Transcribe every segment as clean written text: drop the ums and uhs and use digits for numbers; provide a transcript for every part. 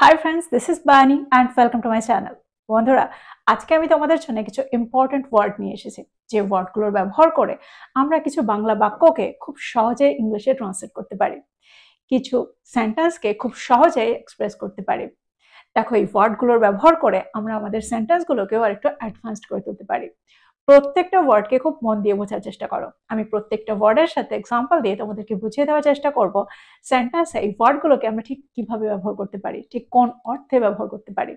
Hi friends, this is Bani and welcome to my channel. বন্ধুরা, আজকে আমি তোমাদের জন্য কিছু ইম্পর্টেন্ট ওয়ার্ড নিয়ে এসেছি, যে ওয়ার্ডগুলোর ব্যবহার করে আমরা কিছু বাংলা বাক্যকে খুব সহজে ইংলিশে ট্রান্সলেট করতে পারি, কিছু সেন্টেন্সকে খুব সহজে এক্সপ্রেস করতে পারি। দেখো, এই ওয়ার্ডগুলোর ব্যবহার করে আমরা আমাদের সেন্টেন্সগুলোকেও আরেকটু অ্যাডভান্সড করে তুলতে পারি। প্রত্যেকটা ওয়ার্ডকে খুব মন দিয়ে বোঝার চেষ্টা করো। আমি প্রত্যেকটা ওয়ার্ডের সাথে এক্সাম্পল দিয়ে তোমাদেরকে বুঝিয়ে দেওয়ার চেষ্টা করব সেন্টেন্সে এই ওয়ার্ডগুলোকে আমরা ঠিক কিভাবে ব্যবহার করতে পারি, ঠিক কোন অর্থে ব্যবহার করতে পারি।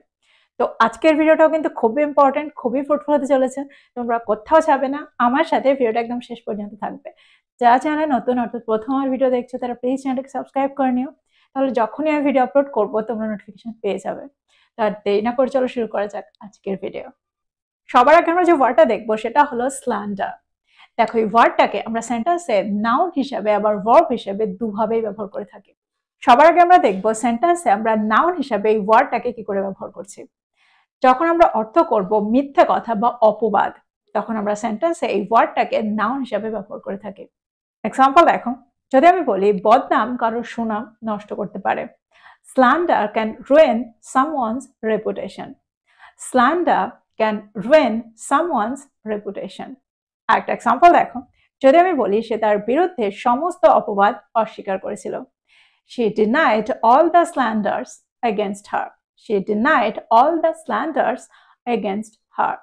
তো আজকের ভিডিওটাও কিন্তু খুবই ইম্পর্টেন্ট, খুবই ফ্রুটফুল হতে চলেছে। তোমরা কোথাও যাবে না, আমার সাথে ভিডিওটা একদম শেষ পর্যন্ত থাকবে। যারা চ্যানেলে নতুন অর্থাৎ প্রথম আমার ভিডিও দেখছো তারা প্লিজ চ্যানেলটাকে সাবস্ক্রাইব করে নিও, তাহলে যখনই আমি ভিডিও আপলোড করবো তোমরা নোটিফিকেশন পেয়ে যাবে। তার দেরি না করে চলো শুরু করা যাক আজকের ভিডিও। সবার আগে আমরা যে ওয়ার্ডটা দেখবো সেটা হলো স্ল্যান্ডার। দেখো, এই ওয়ার্ডটাকে আমরা সেন্টেন্সে নাউন হিসাবে আবার ভার্ব হিসাবে দুভাবেই ব্যবহার করে থাকি। সবার আগে আমরা দেখবো সেন্টেন্সে আমরা নাউন হিসাবে এই ওয়ার্ডটাকে কি করে ব্যবহার করছি। যখন আমরা অর্থ করব মিথ্যা কথা বা অপবাদ, তখন আমরা সেন্টেন্সে এই ওয়ার্ডটাকে নাউন হিসাবে ব্যবহার করে থাকি। এক্সাম্পল দেখো, যদি আমি বলি বদনাম কারোর সুনাম নষ্ট করতে পারে, slander can ruin someone's reputation. Slander can ruin someone's reputation. একটা এক্সাম্পল দেখো, যদি আমি বলি সে তার বিরুদ্ধে সমস্ত অপবাদ অস্বীকার করেছিল, she denied all the slanders against her. She denied all the slanders against her.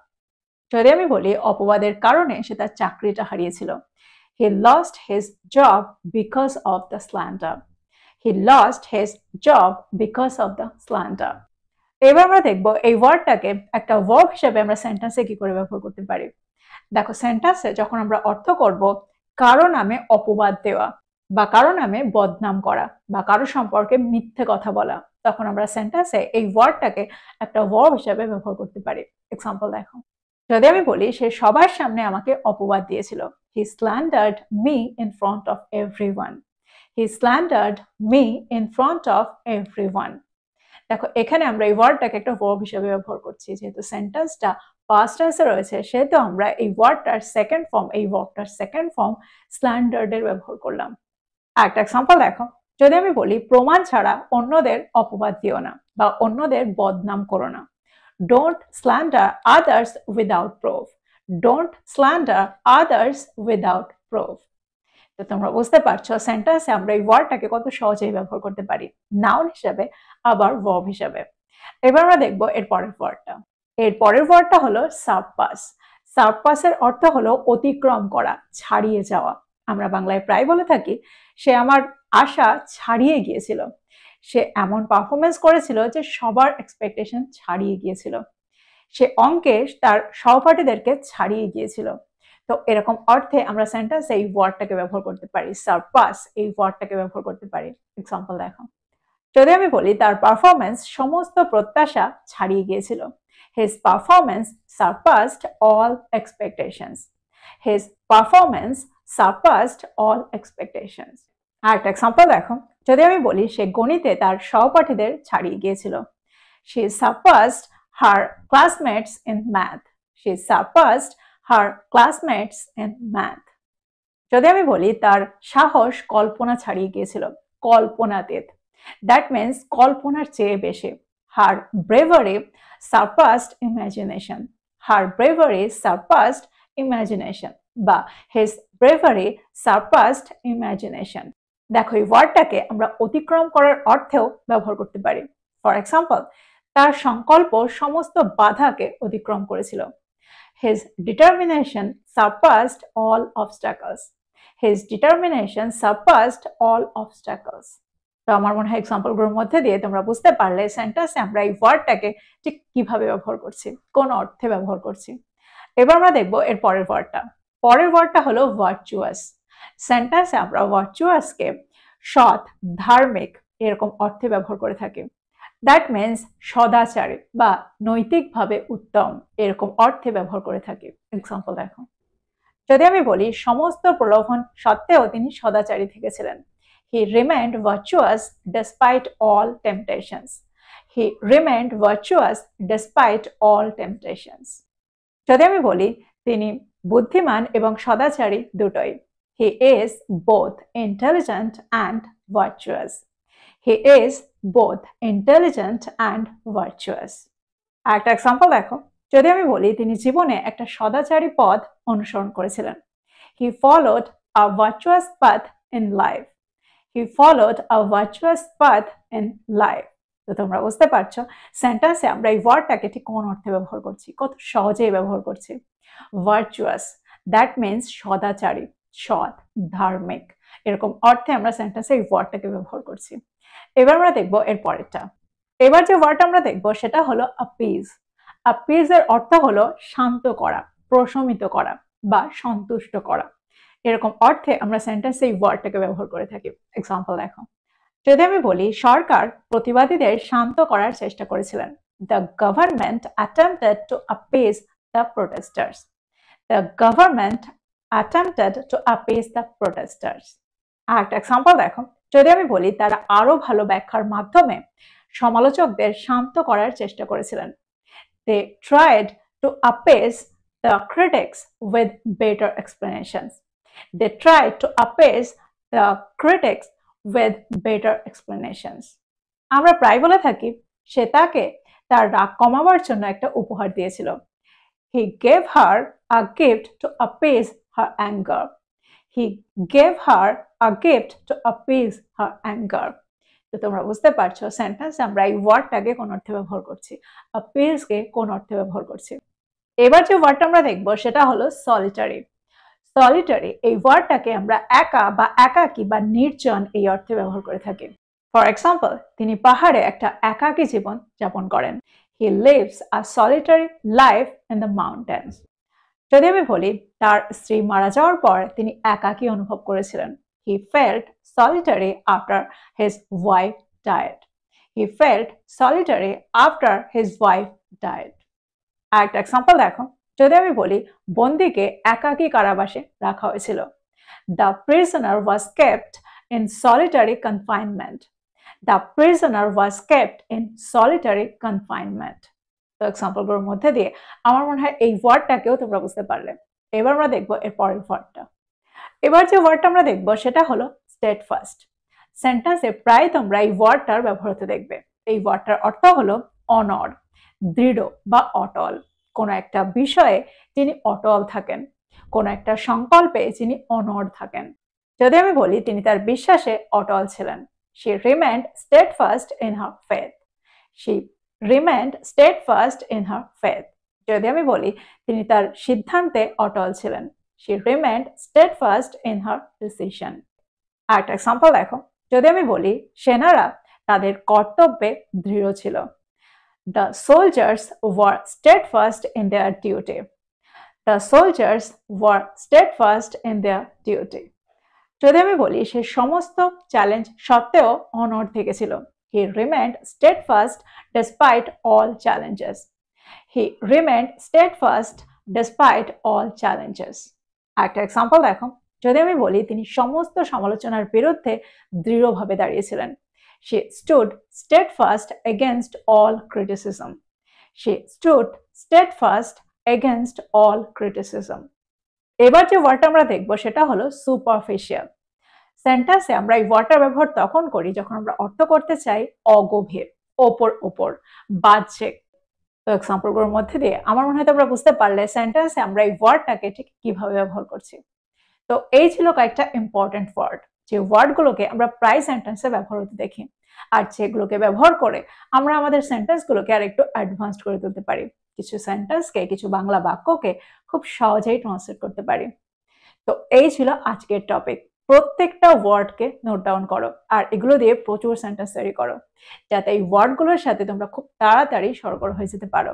যদি আমি বলি অপবাদের কারণে সে তার চাকরিটা হারিয়েছিল, he lost his job because of the slander. He lost his job because of the slander. এবার আমরা দেখবো এই ওয়ার্ডটাকে একটা ভার্ব হিসেবে আমরা সেন্টেন্সে কি করে ব্যবহার করতে পারি। দেখো, সেন্টেন্সে যখন আমরা অর্থ করব কারো নামে অপবাদ দেওয়া বা কারো নামে বদনাম করা বা কারো সম্পর্কে মিথ্যে কথা বলা, তখন আমরা সেন্টেন্সে এই ওয়ার্ডটাকে একটা ভার্ব হিসেবে ব্যবহার করতে পারি। এক্সাম্পল দেখো, যদি আমি বলি সে সবার সামনে আমাকে অপবাদ দিয়েছিল, he slandered me in front of everyone. He slandered me in front of everyone. দেখো, এখানে আমরা এই ওয়ার্ডটাকে একটা ভার্ব হিসেবে ব্যবহার করছি। যেহেতু সেন্টেন্সটা পাস্ট টেন্সে রয়েছে, সেহেতু আমরা এই ওয়ার্ডটার সেকেন্ড ফর্ম, এই ভার্বটার সেকেন্ড ফর্ম স্ল্যান্ডার্ড এর ব্যবহার করলাম। একটা এক্সাম্পল দেখো, যদি আমি বলি প্রমাণ ছাড়া অন্যদের অপবাদ দিও না বা অন্যদের বদনাম করো না, don't slander others without proof. Don't slander others without proof. তো তোমরা বুঝতে পারছো সেন্টেন্সে আমরা এই ওয়ার্ডটাকে কত সহজেই ব্যবহার করতে পারি, নাউন হিসাবে আবার ভার্ব হিসাবে। এবার আমরা দেখবো এর পরের ওয়ার্ডটা। এর পরের ওয়ার্ডটা হলো সারপাস। সারপাসের অর্থ হলো অতিক্রম করা, ছাড়িয়ে যাওয়া। আমরা বাংলায় প্রায় বলে থাকি সে আমার আশা ছাড়িয়ে গিয়েছিল, সে এমন পারফরমেন্স করেছিল যে সবার এক্সপেকটেশন ছাড়িয়ে গিয়েছিল, সে অঙ্কে তার সহপাঠীদেরকে ছাড়িয়ে গিয়েছিল। তো এরকম অর্থে আমরা সেন্টেন্সে এই ওয়ার্ডটাকে ব্যবহার করতে পারি, সারপাস এই ওয়ার্ডটাকে ব্যবহার করতে পারি। এক্সাম্পল দেখো, যদি আমি বলি তার পারফরমেন্স সমস্ত প্রত্যাশা ছাড়িয়ে গিয়েছিল, his performance surpassed all expectations. His performance surpassed all expectations. আর একটা এক্সাম্পল দেখো, যদি আমি বলি সে গণিতে তার সহপাঠীদের ছাড়িয়ে গিয়েছিল, she surpassed her classmates in math. She surpassed her classmates in math. যদি আমি বলি তার সাহস কল্পনা ছাড়িয়ে গিয়েছিল, কল্পনাতীত, that means কল্পনার চেয়ে বেশি, her bravery surpassed imagination. Her bravery surpassed imagination বা his bravery surpassed imagination. দেখো, এই ওয়ার্ডটাকে আমরা অতিক্রম করার অর্থেও ব্যবহার করতে পারি। ফর এক্সাম্পল, তার সংকল্প সমস্ত বাধাকে অতিক্রম করেছিল, his determination surpassed all obstacles. His determination surpassed all obstacles. তো আমার মনে হয় এক্সাম্পলগুলোর মধ্যে দিয়ে তোমরা বুঝতে পারলে সেন্টেন্সে আমরা এই ওয়ার্ডটাকে ঠিক কিভাবে ব্যবহার করছি, কোন অর্থে ব্যবহার করছি। এবার আমরা দেখবো এর পরের ওয়ার্ডটা। পরের ওয়ার্ডটা হলো ভার্চুয়াস। সেন্টেন্সে আমরা ভার্চুয়াসকে সৎ, ধার্মিক এরকম অর্থে ব্যবহার করে থাকি। দ্যাট মিনস সদাচারী বা নৈতিকভাবে উত্তম এরকম অর্থে ব্যবহার করে থাকি। এক্সাম্পল দেখো, যদি আমি বলি সমস্ত প্রলোভন সত্ত্বেও তিনি সদাচারী থেকেছিলেন, he remained virtuous despite all temptations. He remained virtuous despite all temptations. যদি আমি বলি তিনি বুদ্ধিমান এবং সদাচারী দুটোই, he is both intelligent and virtuous. He is both intelligent and virtuous. একটা এক্সাম্পল দেখো, যদি আমি বলি তিনি জীবনে একটা সদাচারী পথ অনুসরণ করেছিলেন। He followed a virtuous path in life. He followed a virtuous path in life. তো তোমরা বুঝতে পারছো সেন্টেন্সে আমরা এই ওয়ার্ডটাকে ঠিক কোন অর্থে ব্যবহার করছি, কত সহজেই ব্যবহার করছি। ভার্চুয়াস, দ্যাট মিনস সদাচারী, সৎ, ধার্মিক, এরকম অর্থে আমরা সেন্টেন্সে এই ওয়ার্ডটাকে ব্যবহার করছি। এবার আমরা দেখবো এর পরেরটা। এবার যে ওয়ার্ড আমরা দেখবো সেটা হলো আপিজ। আপিজ এর অর্থ হলো শান্ত করা, প্রশমিত করা বা সন্তুষ্ট করা। এরকম অর্থে আমরা সেন্টেন্সে এই ওয়ার্ডটাকে ব্যবহার করে থাকি। এক্সাম্পল দেখো, যদি আমি বলি সরকার প্রতিবাদীদের শান্ত করার চেষ্টা করেছিলেন। The government attempted to appease the protesters. The government attempted to appease the protesters. আরেকটা এক্সাম্পল দেখো, যদি আমি বলি তারা আরো ভালো ব্যাখ্যার মাধ্যমে সমালোচকদের শান্ত করার চেষ্টা করেছিলেন। They tried to appease the critics with better explanations. They tried to appease the critics with better explanations. আমরা প্রায় বলে থাকি সে তাকে তার রাগ কমাবার জন্য একটা উপহার দিয়েছিল। He gave her a gift to appease her anger. He gave her a gift to appease her anger. তো তোমরা বুঝতে পারছো সেন্টেন্সে আমরা এই ওয়ার্ডটাকে কোন অর্থে ব্যবহার করছি, appease কে কোন অর্থে ব্যবহার করছি। এবার যে ওয়ার্ডটা আমরা দেখবো সেটা হলো সলিটারি। সলিটারি এই ওয়ার্ডটাকে আমরা একা বা একাকী বা নির্জন এই অর্থে ব্যবহার করে থাকি। ফর এক্সাম্পল, তিনি পাহাড়ে একটা একাকী জীবন যাপন করেন। He lives a solitary life in the mountains. যদি আমি বলি তার স্ত্রী মারা যাওয়ার পর তিনি একাকী অনুভব করেছিলেন। He felt solitary after his wife died. He felt solitary after his wife died. আরেকটা এক্সাম্পল দেখো, যদি আমি বলি বন্দীকে একাকী কারাবাসে রাখা হয়েছিল। The prisoner was kept in solitary confinement. The prisoner was kept in solitary confinement. তো এক্সাম্পলগুলোর মধ্যে দিয়ে আমার মনে হয় এই ওয়ার্ডটাকেও তোমরা বুঝতে পারলে। এবার আমরা দেখবো এর পরের ওয়ার্ডটা। এবার যে ওয়ার্ডটা আমরা দেখবো সেটা হলো স্টেডফাস্ট। সেন্টেন্সে প্রায় তোমরা এই ওয়ার্ডটার ব্যবহার হতে দেখবে। এই ওয়ার্ডটার অর্থ হলো অনড়, দৃঢ় বা অটল। কোনো একটা বিষয়ে যিনি অটল থাকেন, কোনো একটা সংকল্পে যিনি অনড় থাকেন। যদি আমি বলি তিনি তার বিশ্বাসে অটল ছিলেন। She remained steadfast in her faith. She remained steadfast in her faith. যদি আমি বলি তিনি তার সিদ্ধান্তে অটল ছিলেন। She remained steadfast in her decision. আরেকটা এক্সাম্পল দেখো, যদি আমি বলি সেনারা তাদের কর্তব্যে দৃঢ় ছিল। The soldiers were steadfast in their duty. The soldiers were steadfast in their duty. যদি আমি বলি সে সমস্ত চ্যালেঞ্জ সত্ত্বেও অনড় থেকেছিল। He remained steadfast despite all challenges. He remained steadfast despite all challenges. একটা এক্সাম্পল দেখো, যদি আমি বলি তিনি সমস্ত সমালোচনার বিরুদ্ধে দৃঢ়ভাবে দাঁড়িয়েছিলেন। She stood steadfast against all criticism. She stood steadfast against all criticism. এবার যে ওয়ার্ডটা আমরা দেখবো সেটা হলো সুপারফিশিয়াল। সেন্টেন্সে আমরা এই ওয়ার্ডটার ব্যবহার তখন করি যখন আমরা অর্থ করতে চাই অগভীর, ওপর, বাহ্যিক। তো এক্সাম্পলগুলোর মধ্যে দিয়ে আমার মনে হয় তোমরা বুঝতে পারলে সেন্টেন্সে আমরা এই ওয়ার্ডটাকে ঠিক কিভাবে ব্যবহার করছি। তো এই ছিল কয়েকটা ইম্পর্টেন্ট ওয়ার্ড, যে ওয়ার্ডগুলোকে আমরা প্রায় সেন্টেন্সে ব্যবহার হতে দেখি, আর যেগুলোকে ব্যবহার করে আমরা আমাদের সেন্টেন্সগুলোকে আর একটু অ্যাডভান্সড করে তুলতে পারি। কিছু সেন্টেন্সকে, কিছু বাংলা বাক্যকে খুব সহজেই ট্রান্সলেট করতে পারি। তো এই ছিল আজকের টপিক। প্রত্যেকটা ওয়ার্ডকে নোট ডাউন করো আর এগুলো দিয়ে প্রচুর সেন্টেন্স তৈরি করো, যাতে এই ওয়ার্ডগুলোর সাথে তোমরা খুব তাড়াতাড়ি সরগর হয়ে যেতে পারো।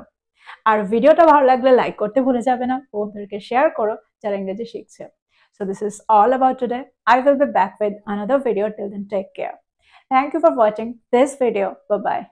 আর ভিডিওটা ভালো লাগলে লাইক করতে ভুলে যাবে না, বন্ধুদেরকে শেয়ার করো যারা ইংরেজি শিখছে। So this is all about today. I will be back with another video. Till then, take care. Thank you for watching this video. Bye bye.